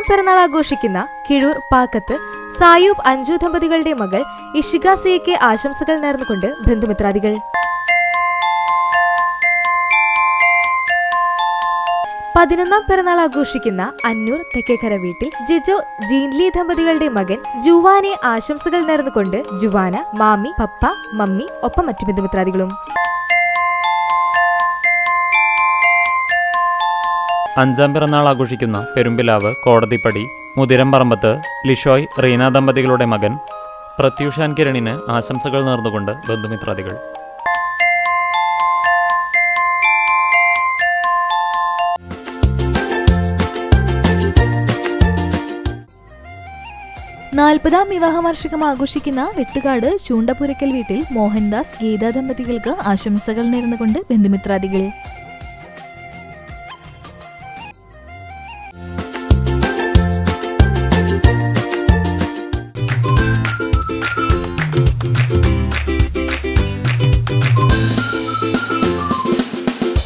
പിറന്നാൾ ആഘോഷിക്കുന്ന കിഴൂർ പാക്കത്ത് സായൂബ് അഞ്ജു ദമ്പതികളുടെ മകൾ ഇഷിക സിയയ്ക്ക് ആശംസകൾ നേർന്നുകൊണ്ട് ബന്ധുമിത്രാദികൾ. 11ാം പിറന്നാൾ ആഘോഷിക്കുന്ന അന്നൂർ തെക്കേക്കര വീട്ടിൽ ജിജോ ജീൻലി ദമ്പതികളുടെ മകൻ ജുവാനെ ആശംസകൾ നേർന്നുകൊണ്ട് ജുവാന, മാമി, പപ്പ, മമ്മി ഒപ്പം മറ്റു ബന്ധുമിത്രാദികളും. 5ാം പിറന്നാൾ ആഘോഷിക്കുന്ന പെരുമ്പിലാവ് കോടതിപ്പടി മുതിരംപറമ്പത്ത് ലിഷോയ് റീന ദമ്പതികളുടെ മകൻ പ്രത്യൂഷാൻ കിരണിന് ആശംസകൾ നേർന്നുകൊണ്ട് ബന്ധുമിത്രാദികൾ. 40ാം വിവാഹ വാർഷികം ആഘോഷിക്കുന്ന വെട്ടുകാട് ചൂണ്ടപ്പുരക്കൽ വീട്ടിൽ മോഹൻദാസ് ഗീത ദമ്പതികൾക്ക് ആശംസകൾ നേർന്നുകൊണ്ട് ബന്ധുമിത്രാദികൾ.